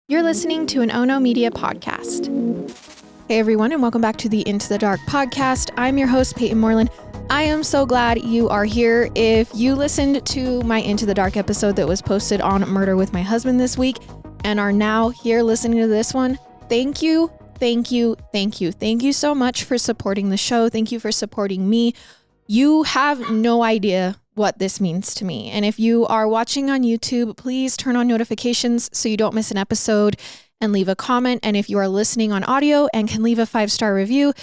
You're listening to an Ono Media podcast. Hey everyone, and welcome back to the Into the Dark podcast. I'm your host, Payton Moreland. I am so glad you are here. If you listened to my Into the Dark episode that was posted on Murder with My Husband this week and are now here listening to this one, thank you. Thank you so much for supporting the show. Thank you for supporting me. You have no idea what this means to me. And if you are watching on YouTube, please turn on notifications so you don't miss an episode and leave a comment. And if you are listening on audio and can leave a 5-star review,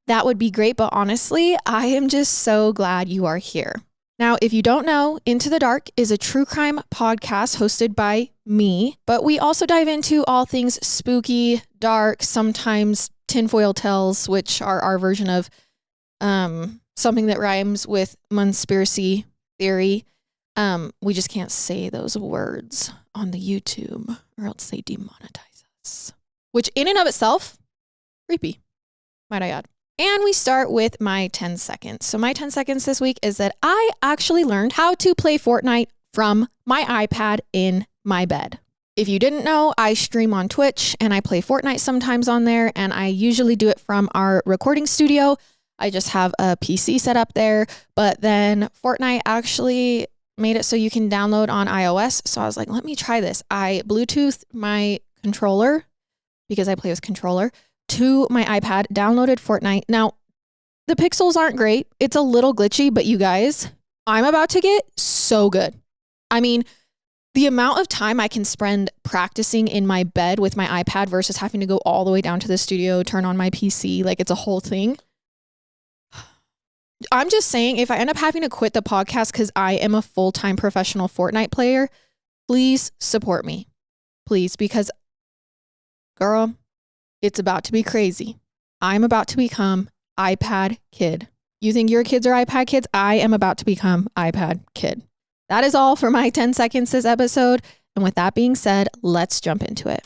that would be great. But honestly, I am just so glad you are here. Now, if you don't know, Into the Dark is a true crime podcast hosted by me, but we also dive into all things spooky, dark, sometimes tinfoil tales, which are our version of something that rhymes with conspiracy theory. We just can't say those words on the YouTube or else they demonetize us, which in and of itself, creepy, might I add. And we start with my 10 seconds. So my 10 seconds this week is that I actually learned how to play Fortnite from my iPad in my bed. If you didn't know, I stream on Twitch and I play Fortnite sometimes on there, and I usually do it from our recording studio. I just have a PC set up there, but then Fortnite actually made it so you can download on iOS. So I was like, let me try this. I Bluetoothed my controller, because I play with controller, to my iPad, downloaded Fortnite. Now, the pixels aren't great. It's a little glitchy, but you guys, I'm about to get so good. I mean, the amount of time I can spend practicing in my bed with my iPad versus having to go all the way down to the studio, turn on my PC, like it's a whole thing. I'm just saying, if I end up having to quit the podcast because I am a full-time professional Fortnite player, please support me. Please, because, girl, it's about to be crazy. I'm about to become iPad kid. You think your kids are iPad kids? I am about to become iPad kid. That is all for my 10 seconds this episode. And with that being said, let's jump into it.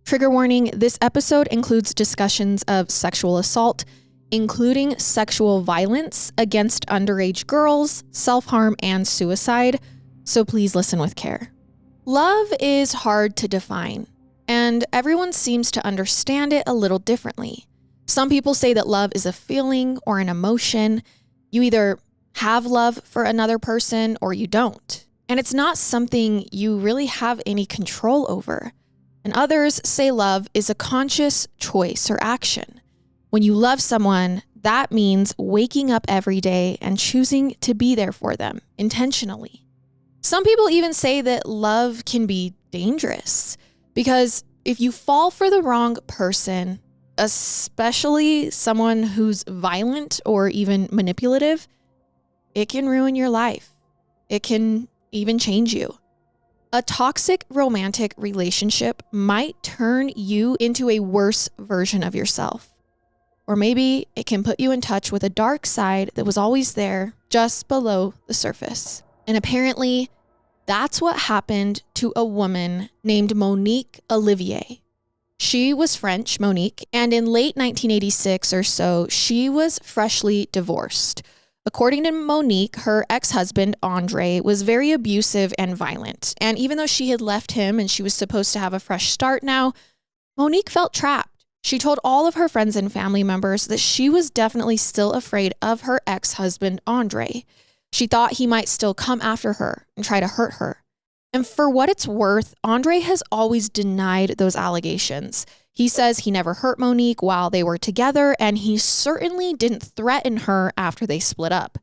Trigger warning, this episode includes discussions of sexual assault, including sexual violence against underage girls, self-harm, and suicide. So please listen with care. Love is hard to define, and everyone seems to understand it a little differently. Some people say that love is a feeling or an emotion. You either have love for another person or you don't. And it's not something you really have any control over. And others say love is a conscious choice or action. When you love someone, that means waking up every day and choosing to be there for them intentionally. Some people even say that love can be dangerous because if you fall for the wrong person, especially someone who's violent or even manipulative, it can ruin your life. It can even change you. A toxic romantic relationship might turn you into a worse version of yourself. Or maybe it can put you in touch with a dark side that was always there just below the surface. And apparently, that's what happened to a woman named Monique Oliviet. She was French, Monique, and in late 1986 or so, she was freshly divorced. According to Monique, her ex-husband, Andre, was very abusive and violent. And even though she had left him and she was supposed to have a fresh start now, Monique felt trapped. She told all of her friends and family members that she was definitely still afraid of her ex-husband, Andre. She thought he might still come after her and try to hurt her. And for what it's worth, Andre has always denied those allegations. He says he never hurt Monique while they were together, and he certainly didn't threaten her after they split up.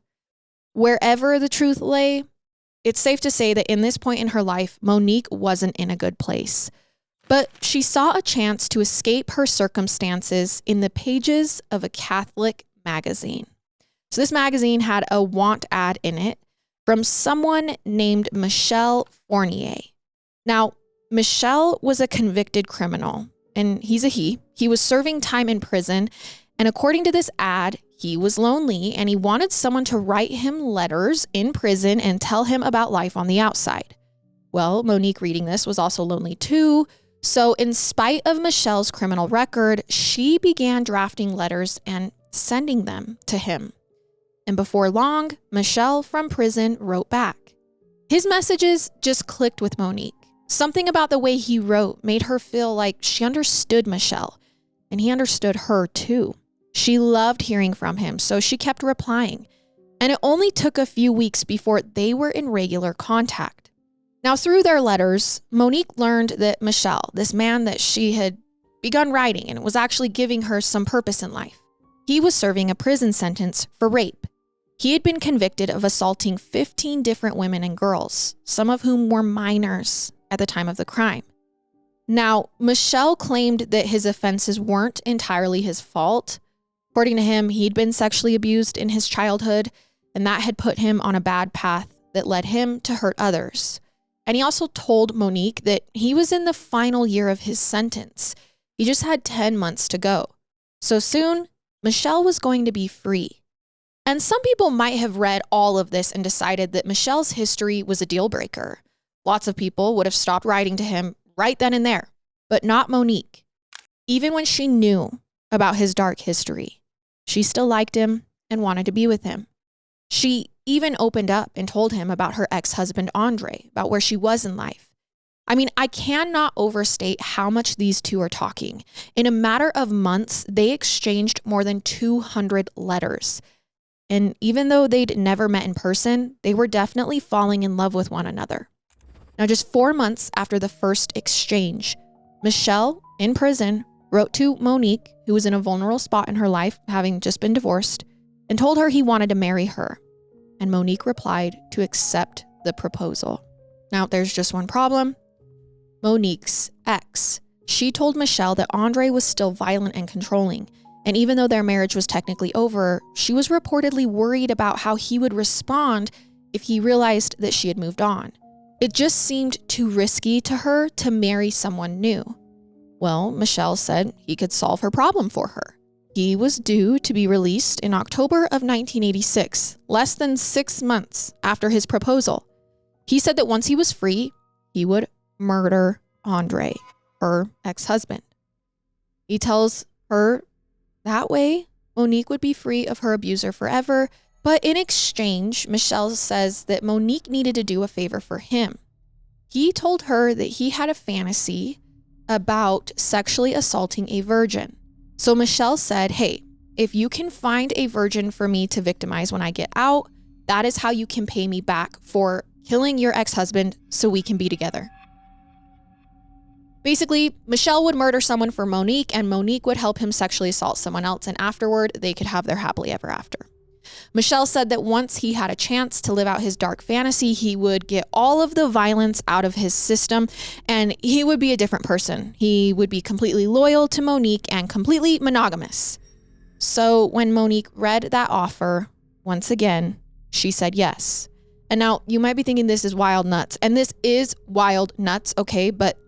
Wherever the truth lay, it's safe to say that in this point in her life, Monique wasn't in a good place. But she saw a chance to escape her circumstances in the pages of a Catholic magazine. So this magazine had a want ad in it from someone named Michel Fournier. Now, Michel was a convicted criminal, and he's a he. He was serving time in prison, and according to this ad, he was lonely, and he wanted someone to write him letters in prison and tell him about life on the outside. Well, Monique, reading this, was also lonely too. So in spite of Michelle's criminal record, she began drafting letters and sending them to him. And before long, Michel from prison wrote back. His messages just clicked with Monique. Something about the way he wrote made her feel like she understood Michelle, and he understood her too. She loved hearing from him, so she kept replying. And it only took a few weeks before they were in regular contact. Now, through their letters, Monique learned that Michelle, this man that she had begun writing and was actually giving her some purpose in life, he was serving a prison sentence for rape. He had been convicted of assaulting 15 different women and girls, some of whom were minors at the time of the crime. Now, Michelle claimed that his offenses weren't entirely his fault. According to him, he'd been sexually abused in his childhood, and that had put him on a bad path that led him to hurt others. And he also told Monique that he was in the final year of his sentence. He just had 10 months to go. So soon, Michelle was going to be free. And some people might have read all of this and decided that Michelle's history was a deal breaker. Lots of people would have stopped writing to him right then and there, but not Monique. Even when she knew about his dark history, she still liked him and wanted to be with him. She even opened up and told him about her ex-husband, Andre, about where she was in life. I mean, I cannot overstate how much these two are talking. In a matter of months, they exchanged more than 200 letters. And even though they'd never met in person, they were definitely falling in love with one another. Now, just 4 months after the first exchange, Michelle, in prison, wrote to Monique, who was in a vulnerable spot in her life, having just been divorced, and told her he wanted to marry her. And Monique replied to accept the proposal. Now, there's just one problem. Monique's ex. She told Michelle that Andre was still violent and controlling. And even though their marriage was technically over, she was reportedly worried about how he would respond if he realized that she had moved on. It just seemed too risky to her to marry someone new. Well, Michelle said he could solve her problem for her. He was due to be released in October of 1986, less than 6 months after his proposal. He said that once he was free, he would murder Andre, her ex-husband. He tells her that way Monique would be free of her abuser forever. But in exchange, Michelle says that Monique needed to do a favor for him. He told her that he had a fantasy about sexually assaulting a virgin. So Michelle said, hey, if you can find a virgin for me to victimize when I get out, that is how you can pay me back for killing your ex-husband so we can be together. Basically, Michelle would murder someone for Monique, and Monique would help him sexually assault someone else, and afterward, they could have their happily ever after. Michelle said that once he had a chance to live out his dark fantasy, he would get all of the violence out of his system and he would be a different person. He would be completely loyal to Monique and completely monogamous. So when Monique read that offer, once again, she said yes. And now you might be thinking this is wild nuts, and this is wild nuts, okay? But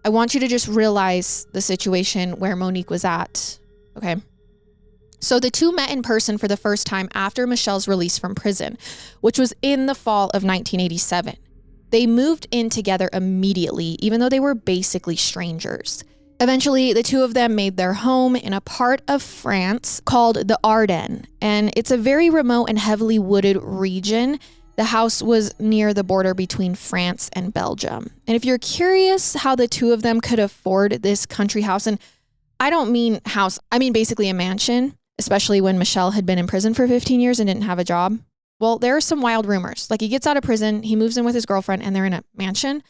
I want you to just realize the situation where Monique was at, okay? So the two met in person for the first time after Michelle's release from prison, which was in the fall of 1987. They moved in together immediately, even though they were basically strangers. Eventually, the two of them made their home in a part of France called the Ardennes, and it's a very remote and heavily wooded region. The house was near the border between France and Belgium. And if you're curious how the two of them could afford this country house, and I don't mean house, I mean basically a mansion, especially when Michelle had been in prison for 15 years and didn't have a job. Well, there are some wild rumors. Like he gets out of prison, he moves in with his girlfriend, and they're in a mansion.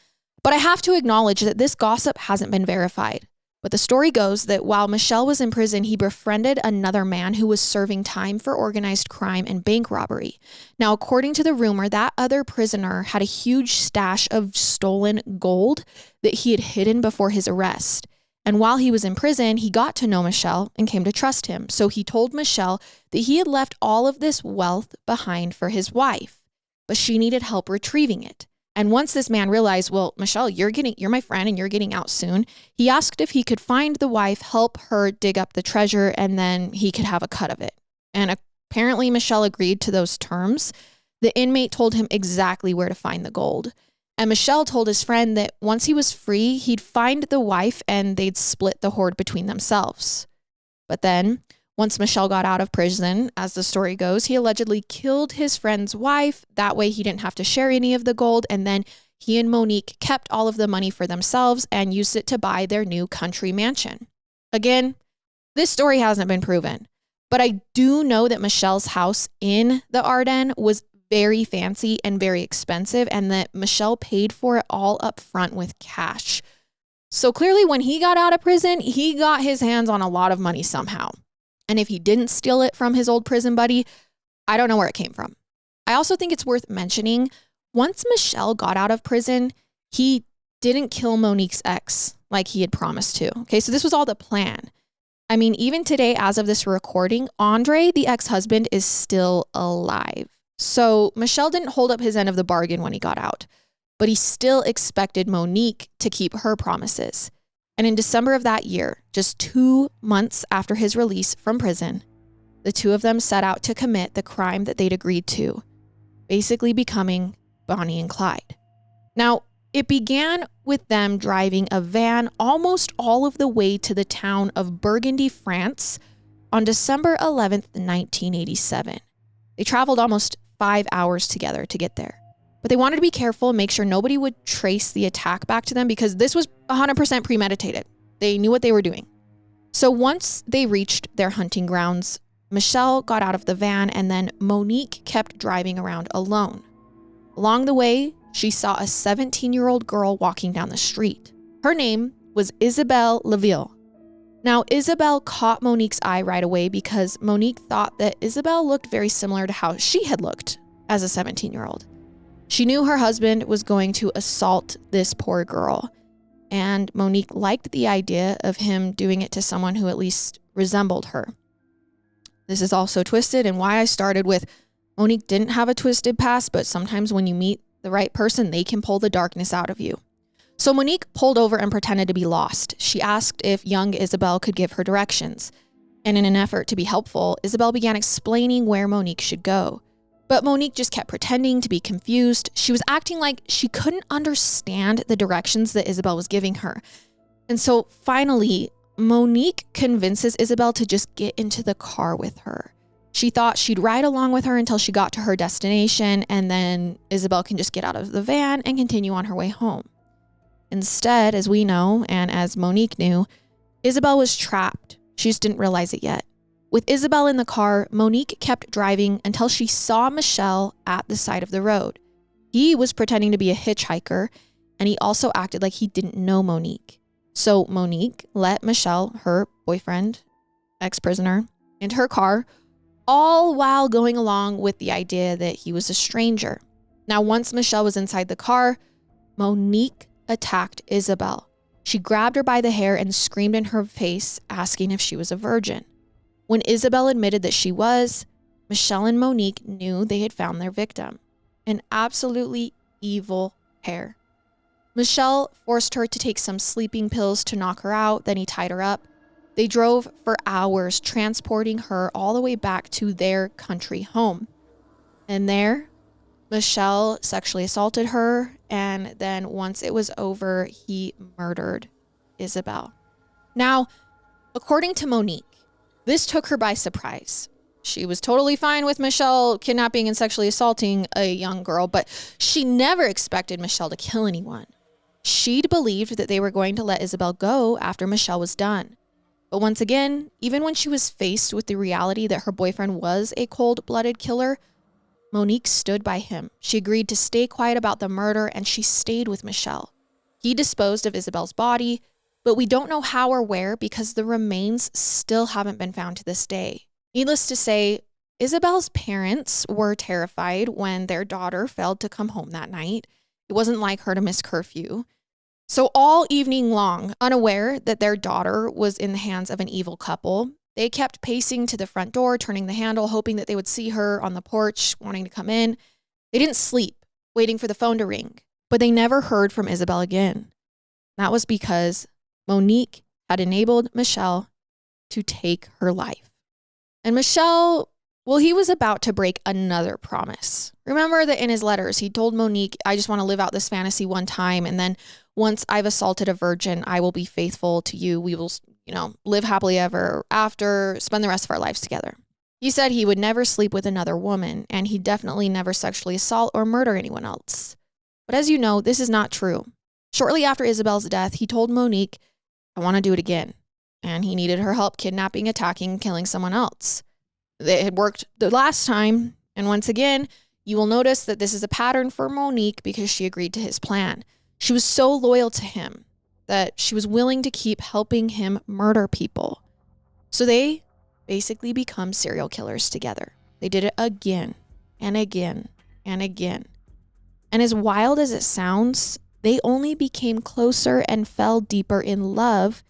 But I have to acknowledge that this gossip hasn't been verified. But the story goes that while Michelle was in prison, he befriended another man who was serving time for organized crime and bank robbery. Now, according to the rumor, that other prisoner had a huge stash of stolen gold that he had hidden before his arrest. And while he was in prison, he got to know Michelle and came to trust him. So he told Michelle that he had left all of this wealth behind for his wife, but she needed help retrieving it. And once this man realized, well, Michelle, you're my friend and you're getting out soon, he asked if he could find the wife, help her dig up the treasure, and then he could have a cut of it. And apparently Michelle agreed to those terms. The inmate told him exactly where to find the gold. And Michelle told his friend that once he was free, he'd find the wife and they'd split the hoard between themselves. But then, once Michelle got out of prison, as the story goes, he allegedly killed his friend's wife. That way he didn't have to share any of the gold. And then he and Monique kept all of the money for themselves and used it to buy their new country mansion. Again, this story hasn't been proven, but I do know that Michelle's house in the Ardennes was very fancy and very expensive, and that Michelle paid for it all up front with cash. So clearly when he got out of prison, he got his hands on a lot of money somehow. And if he didn't steal it from his old prison buddy, I don't know where it came from. I also think it's worth mentioning, once Michelle got out of prison, he didn't kill Monique's ex like he had promised to. Okay, so this was all the plan. I mean, even today, as of this recording, Andre, the ex-husband, is still alive. So Michelle didn't hold up his end of the bargain when he got out, but he still expected Monique to keep her promises. And in December of that year, just 2 months after his release from prison, the two of them set out to commit the crime that they'd agreed to, basically becoming Bonnie and Clyde. Now, it began with them driving a van almost all of the way to the town of Burgundy, France on December 11th, 1987. They traveled almost 5 hours together to get there. But they wanted to be careful and make sure nobody would trace the attack back to them because this was 100% premeditated. They knew what they were doing. So once they reached their hunting grounds, Michelle got out of the van and then Monique kept driving around alone. Along the way, she saw a 17-year-old girl walking down the street. Her name was Isabelle Laville. Now, Isabelle caught Monique's eye right away because Monique thought that Isabelle looked very similar to how she had looked as a 17-year-old. She knew her husband was going to assault this poor girl, and Monique liked the idea of him doing it to someone who at least resembled her. This is also twisted, and why I started with Monique didn't have a twisted past, but sometimes when you meet the right person, they can pull the darkness out of you. So Monique pulled over and pretended to be lost. She asked if young Isabelle could give her directions. And in an effort to be helpful, Isabelle began explaining where Monique should go. But Monique just kept pretending to be confused. She was acting like she couldn't understand the directions that Isabelle was giving her. And so finally, Monique convinces Isabelle to just get into the car with her. She thought she'd ride along with her until she got to her destination, and then Isabelle can just get out of the van and continue on her way home. Instead, as we know, and as Monique knew, Isabelle was trapped. She just didn't realize it yet. With Isabelle in the car, Monique kept driving until she saw Michelle at the side of the road. He was pretending to be a hitchhiker, and he also acted like he didn't know Monique. So Monique let Michelle, her boyfriend, ex-prisoner, into her car, all while going along with the idea that he was a stranger. Now, once Michelle was inside the car, Monique attacked Isabelle. She grabbed her by the hair and screamed in her face, asking if she was a virgin. When Isabelle admitted that she was, Michelle and Monique knew they had found their victim, an absolutely evil pair. Michelle forced her to take some sleeping pills to knock her out, then he tied her up. They drove for hours, transporting her all the way back to their country home. And there, Michelle sexually assaulted her, and then once it was over, he murdered Isabelle. Now, according to Monique, this took her by surprise. She was totally fine with Michelle kidnapping and sexually assaulting a young girl, but she never expected Michelle to kill anyone. She'd believed that they were going to let Isabelle go after Michelle was done. But once again, even when she was faced with the reality that her boyfriend was a cold-blooded killer, Monique stood by him. She agreed to stay quiet about the murder, and she stayed with Michelle. He disposed of Isabelle's body, but we don't know how or where because the remains still haven't been found to this day. Needless to say, Isabelle's parents were terrified when their daughter failed to come home that night. It wasn't like her to miss curfew. So all evening long, unaware that their daughter was in the hands of an evil couple, they kept pacing to the front door, turning the handle, hoping that they would see her on the porch, wanting to come in. They didn't sleep, waiting for the phone to ring, but they never heard from Isabelle again. That was because Monique had enabled Michelle to take her life. And Michelle, well, he was about to break another promise. Remember that in his letters, he told Monique, I just want to live out this fantasy one time, and then once I've assaulted a virgin, I will be faithful to you. We will, live happily ever after, spend the rest of our lives together. He said he would never sleep with another woman, and he definitely never sexually assault or murder anyone else. But as you know, this is not true. Shortly after Isabel's death, he told Monique, I want to do it again. And he needed her help kidnapping, attacking, killing someone else. It had worked the last time. And once again, you will notice that this is a pattern for Monique because she agreed to his plan. She was so loyal to him that she was willing to keep helping him murder people. So they basically become serial killers together. They did it again and again and again. And as wild as it sounds, they only became closer and fell deeper in love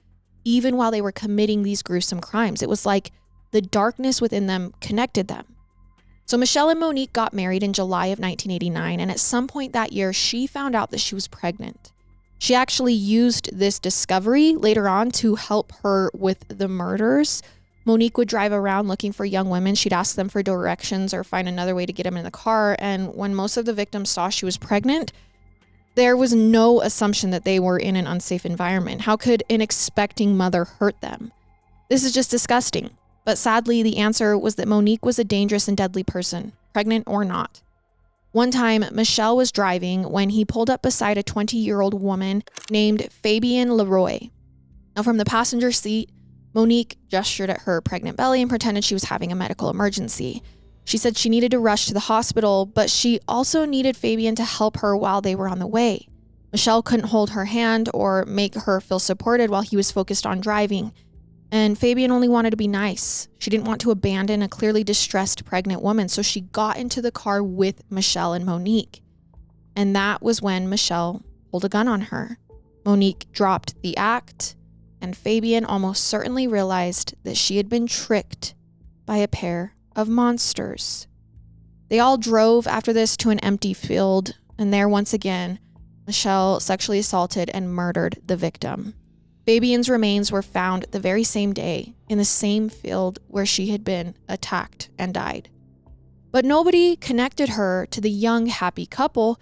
even while they were committing these gruesome crimes. It was like the darkness within them connected them. So Michelle and Monique got married in July of 1989, and at some point that year, she found out that she was pregnant. She actually used this discovery later on to help her with the murders. Monique would drive around looking for young women. She'd ask them for directions or find another way to get them in the car. And when most of the victims saw she was pregnant, there was no assumption that they were in an unsafe environment. How could an expecting mother hurt them? This is just disgusting. But sadly, the answer was that Monique was a dangerous and deadly person, pregnant or not. One time, Michelle was driving when he pulled up beside a 20-year-old woman named Fabienne Leroy. Now, from the passenger seat, Monique gestured at her pregnant belly and pretended she was having a medical emergency. She said she needed to rush to the hospital, but she also needed Fabienne to help her while they were on the way. Michelle couldn't hold her hand or make her feel supported while he was focused on driving. And Fabienne only wanted to be nice. She didn't want to abandon a clearly distressed pregnant woman, so she got into the car with Michelle and Monique. And that was when Michelle pulled a gun on her. Monique dropped the act, and Fabienne almost certainly realized that she had been tricked by a pair of monsters. They all drove after this to an empty field, and there once again, Michelle sexually assaulted and murdered the victim. Fabienne's remains were found the very same day in the same field where she had been attacked and died. But nobody connected her to the young, happy couple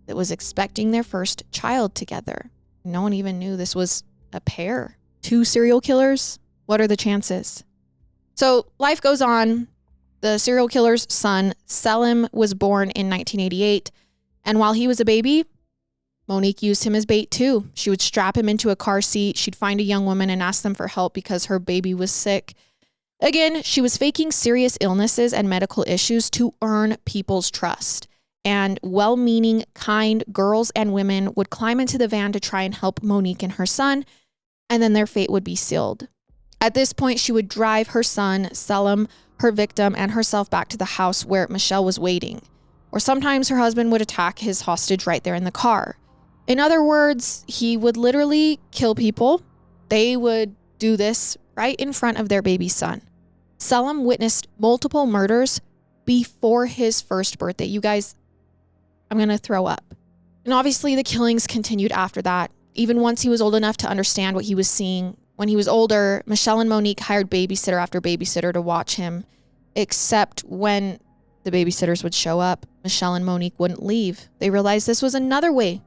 that was expecting their first child together. No one even knew this was a pair. 2 serial killers? What are the chances? So life goes on. The serial killer's son, Selim, was born in 1988. And while he was a baby, Monique used him as bait too. She would strap him into a car seat. She'd find a young woman and ask them for help because her baby was sick. Again, she was faking serious illnesses and medical issues to earn people's trust. And well-meaning, kind girls and women would climb into the van to try and help Monique and her son, and then their fate would be sealed. At this point, she would drive her son, Selim, her victim, and herself back to the house where Michelle was waiting. Or sometimes her husband would attack his hostage right there in the car. In other words, he would literally kill people. They would do this right in front of their baby son. Selim witnessed multiple murders before his first birthday. You guys, I'm going to throw up. And obviously the killings continued after that, even once he was old enough to understand what he was seeing. When he was older, Michelle and Monique hired babysitter after babysitter to watch him, except when the babysitters would show up, Michelle and Monique wouldn't leave. They realized this was another way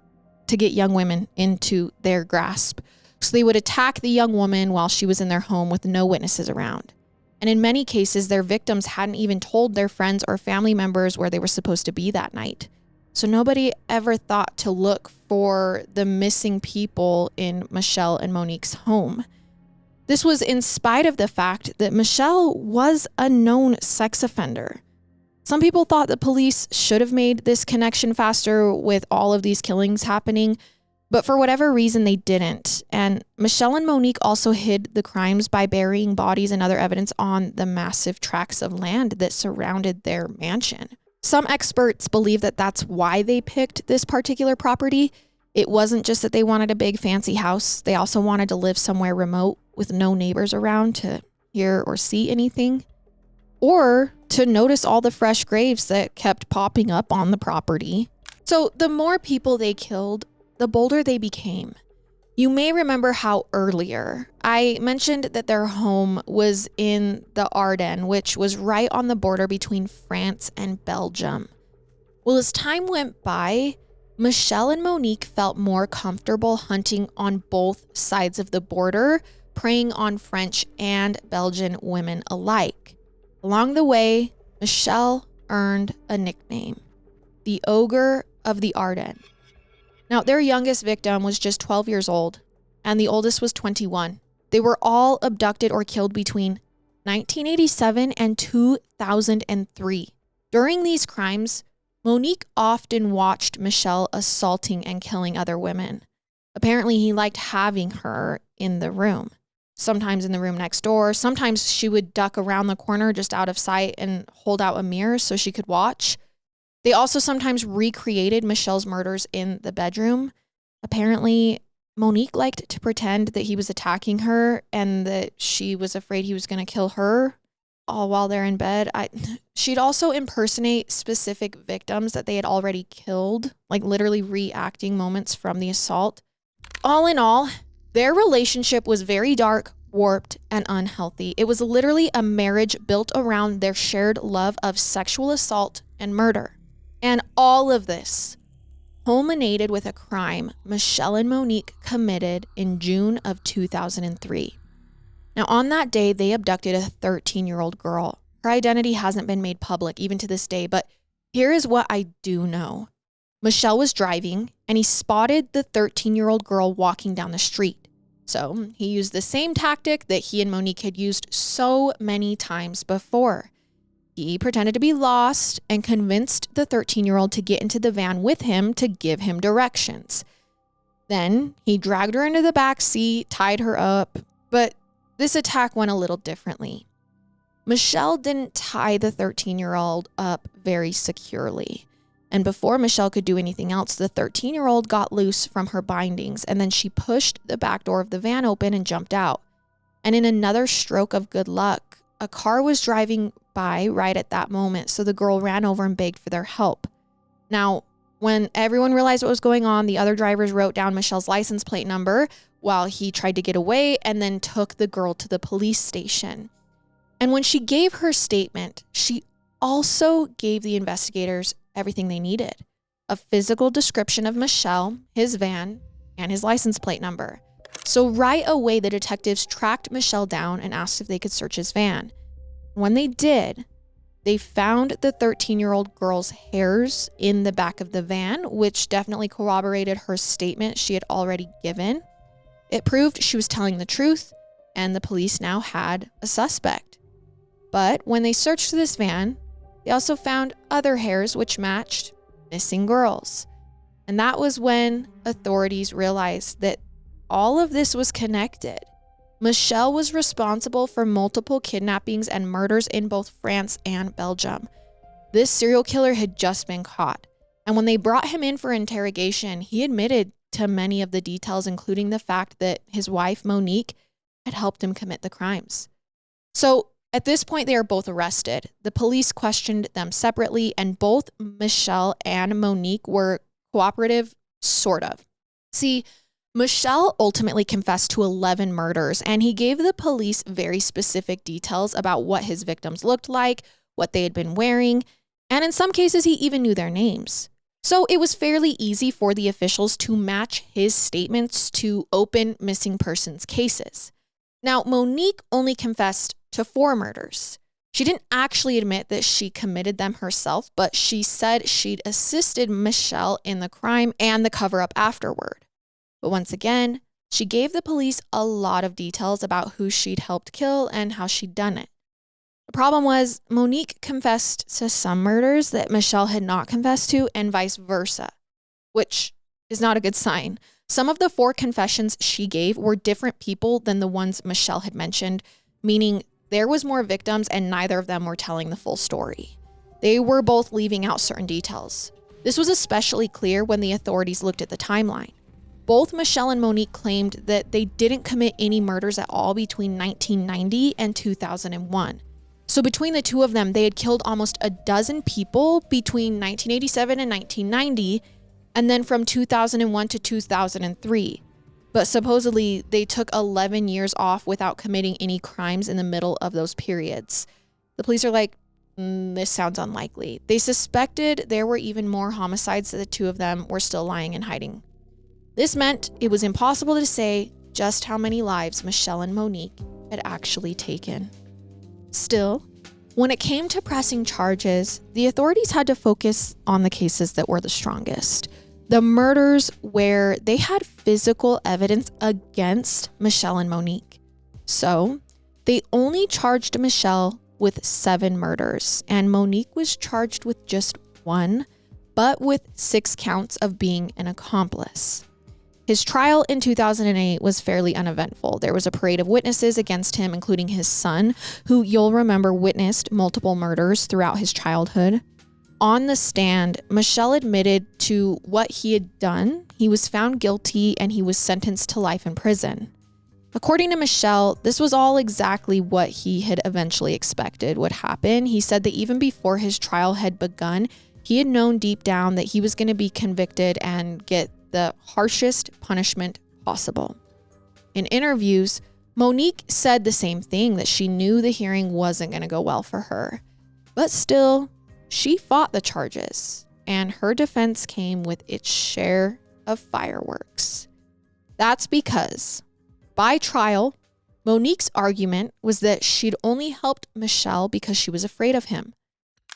to get young women into their grasp. So they would attack the young woman while she was in their home with no witnesses around. And in many cases, their victims hadn't even told their friends or family members where they were supposed to be that night. So nobody ever thought to look for the missing people in Michelle and Monique's home. This was in spite of the fact that Michelle was a known sex offender. Some people thought the police should have made this connection faster with all of these killings happening, but for whatever reason, they didn't. And Michelle and Monique also hid the crimes by burying bodies and other evidence on the massive tracts of land that surrounded their mansion. Some experts believe that that's why they picked this particular property. It wasn't just that they wanted a big fancy house. They also wanted to live somewhere remote with no neighbors around to hear or see anything, or to notice all the fresh graves that kept popping up on the property. So the more people they killed, the bolder they became. You may remember how earlier I mentioned that their home was in the Ardennes, which was right on the border between France and Belgium. Well, as time went by, Michelle and Monique felt more comfortable hunting on both sides of the border, preying on French and Belgian women alike. Along the way, Michelle earned a nickname, the Ogre of the Ardennes. Now, their youngest victim was just 12 years old, and the oldest was 21. They were all abducted or killed between 1987 and 2003. During these crimes, Monique often watched Michelle assaulting and killing other women. Apparently, he liked having her in the room, sometimes in the room next door. Sometimes she would duck around the corner just out of sight and hold out a mirror so she could watch. They also sometimes recreated Michelle's murders in the bedroom. Apparently, Monique liked to pretend that he was attacking her and that she was afraid he was going to kill her all while they're in bed. She'd also impersonate specific victims that they had already killed, like literally reenacting moments from the assault. All in all, their relationship was very dark, warped, and unhealthy. It was literally a marriage built around their shared love of sexual assault and murder. And all of this culminated with a crime Michelle and Monique committed in June of 2003. Now, on that day, they abducted a 13-year-old girl. Her identity hasn't been made public even to this day, but here is what I do know. Michelle was driving, and he spotted the 13-year-old girl walking down the street. So he used the same tactic that he and Monique had used so many times before. He pretended to be lost and convinced the 13-year-old to get into the van with him to give him directions. Then he dragged her into the back seat, tied her up, but this attack went a little differently. Michelle didn't tie the 13-year-old up very securely. And before Michelle could do anything else, the 13-year-old got loose from her bindings, and then she pushed the back door of the van open and jumped out. And in another stroke of good luck, a car was driving by right at that moment, so the girl ran over and begged for their help. Now, when everyone realized what was going on, the other drivers wrote down Michelle's license plate number while he tried to get away and then took the girl to the police station. And when she gave her statement, she also gave the investigators everything they needed: a physical description of Michelle, his van, and his license plate number. So right away, the detectives tracked Michelle down and asked if they could search his van. When they did, they found the 13-year-old girl's hairs in the back of the van, which definitely corroborated her statement she had already given. It proved she was telling the truth, and the police now had a suspect. But when they searched this van, they also found other hairs which matched missing girls. And that was when authorities realized that all of this was connected. Michelle was responsible for multiple kidnappings and murders in both France and Belgium. This serial killer had just been caught, and when they brought him in for interrogation, he admitted to many of the details, including the fact that his wife, Monique, had helped him commit the crimes. So at this point, they are both arrested. The police questioned them separately, and both Michelle and Monique were cooperative, sort of. See, Michelle ultimately confessed to 11 murders, and he gave the police very specific details about what his victims looked like, what they had been wearing, and in some cases, he even knew their names. So it was fairly easy for the officials to match his statements to open missing persons cases. Now, Monique only confessed to 4 murders. She didn't actually admit that she committed them herself, but she said she'd assisted Michelle in the crime and the cover-up afterward. But once again, she gave the police a lot of details about who she'd helped kill and how she'd done it. The problem was Monique confessed to some murders that Michelle had not confessed to, and vice versa, which is not a good sign. Some of the 4 confessions she gave were different people than the ones Michelle had mentioned, meaning there was more victims and neither of them were telling the full story. They were both leaving out certain details. This was especially clear when the authorities looked at the timeline. Both Michelle and Monique claimed that they didn't commit any murders at all between 1990 and 2001. So between the two of them, they had killed almost a dozen people between 1987 and 1990, and then from 2001 to 2003. But supposedly, they took 11 years off without committing any crimes in the middle of those periods. The police are like, this sounds unlikely. They suspected there were even more homicides that the two of them were still lying and hiding. This meant it was impossible to say just how many lives Michelle and Monique had actually taken. Still, when it came to pressing charges, the authorities had to focus on the cases that were the strongest. The murders where they had physical evidence against Michelle and Monique. So they only charged Michelle with 7 murders, and Monique was charged with just 1, but with 6 counts of being an accomplice. His trial in 2008 was fairly uneventful. There was a parade of witnesses against him, including his son, who you'll remember witnessed multiple murders throughout his childhood. On the stand, Michelle admitted to what he had done. He was found guilty and he was sentenced to life in prison. According to Michelle, this was all exactly what he had eventually expected would happen. He said that even before his trial had begun, he had known deep down that he was going to be convicted and get the harshest punishment possible. In interviews, Monique said the same thing, that she knew the hearing wasn't going to go well for her. But still, she fought the charges, and her defense came with its share of fireworks. That's because, by trial, Monique's argument was that she'd only helped Michelle because she was afraid of him.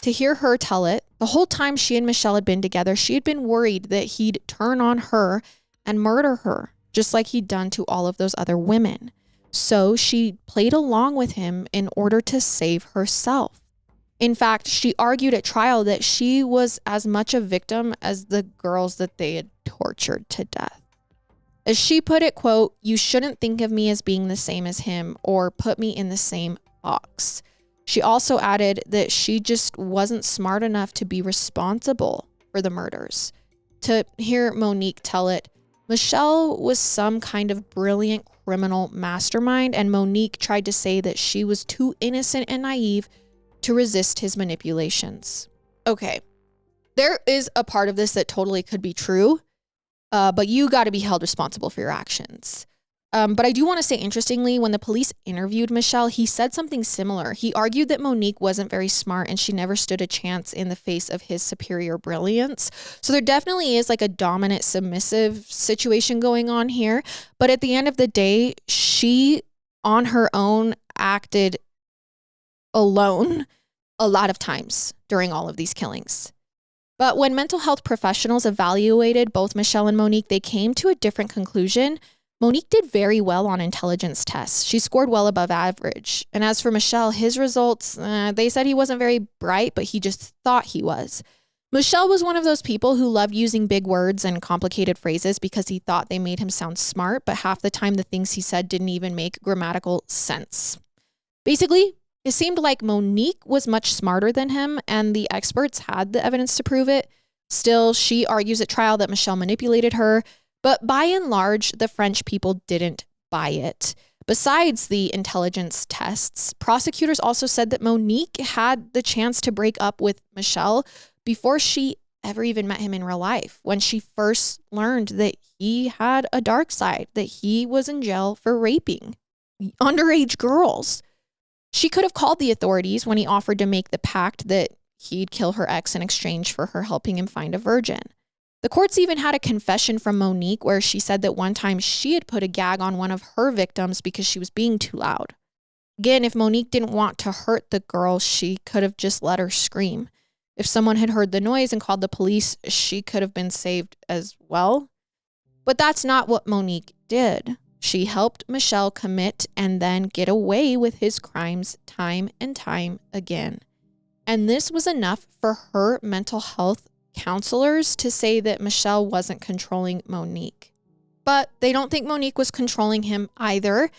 To hear her tell it, the whole time she and Michelle had been together, she had been worried that he'd turn on her and murder her, just like he'd done to all of those other women. So she played along with him in order to save herself. In fact, she argued at trial that she was as much a victim as the girls that they had tortured to death. As she put it, quote, "You shouldn't think of me as being the same as him or put me in the same box." She also added that she just wasn't smart enough to be responsible for the murders. To hear Monique tell it, Michelle was some kind of brilliant criminal mastermind, and Monique tried to say that she was too innocent and naive to resist his manipulations. Okay, there is a part of this that totally could be true, but you got to be held responsible for your actions. But I do want to say, interestingly, when the police interviewed Michelle, he said something similar. He argued that Monique wasn't very smart and she never stood a chance in the face of his superior brilliance. So there definitely is like a dominant submissive situation going on here. But at the end of the day, she on her own acted alone a lot of times during all of these killings. But when mental health professionals evaluated both Michelle and Monique, they came to a different conclusion. Monique did very well on intelligence tests. She scored well above average. And as for Michelle, his results, they said he wasn't very bright, but he just thought he was. Michelle was one of those people who loved using big words and complicated phrases because he thought they made him sound smart, but half the time the things he said didn't even make grammatical sense. Basically, it seemed like Monique was much smarter than him, and the experts had the evidence to prove it. Still, she argues at trial that Michelle manipulated her, but by and large, the French people didn't buy it. Besides the intelligence tests, prosecutors also said that Monique had the chance to break up with Michelle before she ever even met him in real life, when she first learned that he had a dark side, that he was in jail for raping underage girls. She could have called the authorities when he offered to make the pact that he'd kill her ex in exchange for her helping him find a virgin. The courts even had a confession from Monique where she said that one time she had put a gag on one of her victims because she was being too loud. Again, if Monique didn't want to hurt the girl, she could have just let her scream. If someone had heard the noise and called the police, she could have been saved as well. But that's not what Monique did. She helped Michelle commit and then get away with his crimes time and time again. And this was enough for her mental health counselors to say that Michelle wasn't controlling Monique. But they don't think Monique was controlling him either.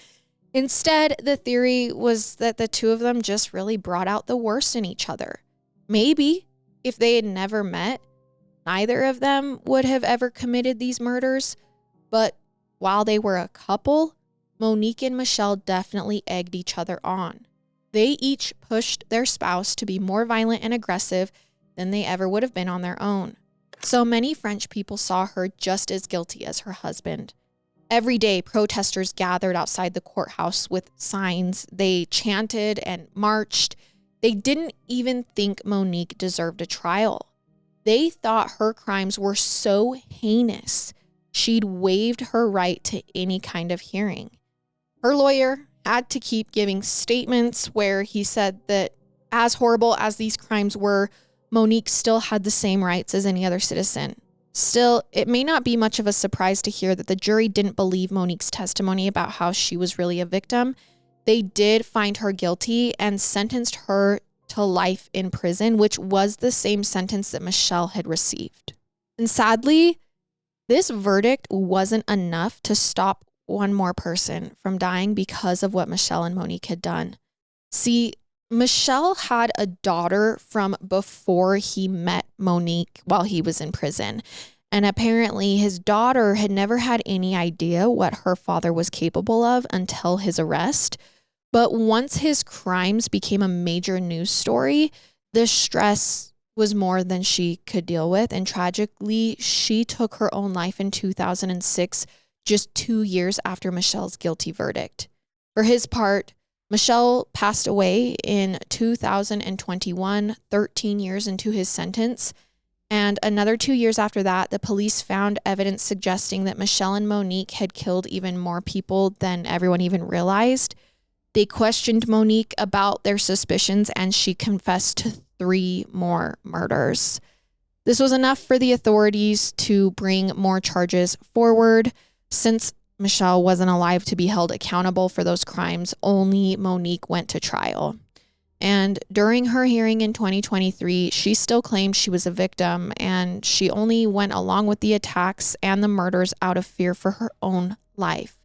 Instead, the theory was that the two of them just really brought out the worst in each other. Maybe if they had never met, neither of them would have ever committed these murders. But while they were a couple, Monique and Michelle definitely egged each other on. They each pushed their spouse to be more violent and aggressive than they ever would have been on their own. So many French people saw her just as guilty as her husband. Every day, protesters gathered outside the courthouse with signs. They chanted and marched. They didn't even think Monique deserved a trial. They thought her crimes were so heinous, she'd waived her right to any kind of hearing. Her lawyer had to keep giving statements where he said that as horrible as these crimes were, Monique still had the same rights as any other citizen. Still, it may not be much of a surprise to hear that the jury didn't believe Monique's testimony about how she was really a victim. They did find her guilty and sentenced her to life in prison, which was the same sentence that Michelle had received. And sadly, this verdict wasn't enough to stop one more person from dying because of what Michelle and Monique had done. See, Michelle had a daughter from before he met Monique while he was in prison. And apparently his daughter had never had any idea what her father was capable of until his arrest. But once his crimes became a major news story, the stress was more than she could deal with. And tragically, she took her own life in 2006, just 2 years after Michelle's guilty verdict. For his part, Michelle passed away in 2021, 13 years into his sentence. And another 2 years after that, the police found evidence suggesting that Michelle and Monique had killed even more people than everyone even realized. They questioned Monique about their suspicions, and she confessed to 3 more murders. This was enough for the authorities to bring more charges forward. Since Michelle wasn't alive to be held accountable for those crimes, only Monique went to trial. And during her hearing in 2023, she still claimed she was a victim, and she only went along with the attacks and the murders out of fear for her own life.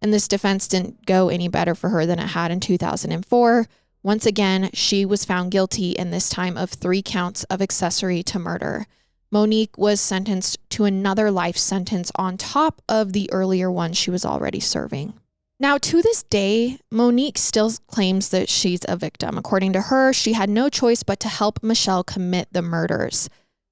And this defense didn't go any better for her than it had in 2004. Once again, she was found guilty, and this time of 3 counts of accessory to murder. Monique was sentenced to another life sentence on top of the earlier one she was already serving. Now, to this day, Monique still claims that she's a victim. According to her, she had no choice but to help Michelle commit the murders.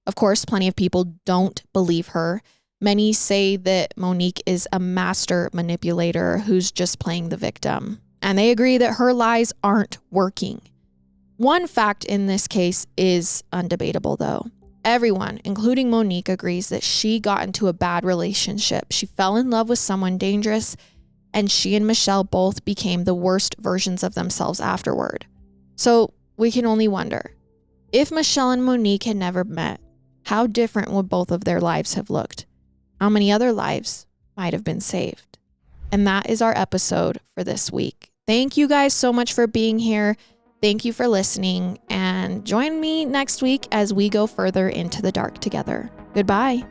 Of course, plenty of people don't believe her. Many say that Monique is a master manipulator who's just playing the victim. And they agree that her lies aren't working. One fact in this case is undebatable, though. Everyone, including Monique, agrees that she got into a bad relationship. She fell in love with someone dangerous, and she and Michelle both became the worst versions of themselves afterward. So we can only wonder, if Michelle and Monique had never met, how different would both of their lives have looked? How many other lives might have been saved? And that is our episode for this week. Thank you guys so much for being here. Thank you for listening, and join me next week as we go further into the dark together. Goodbye.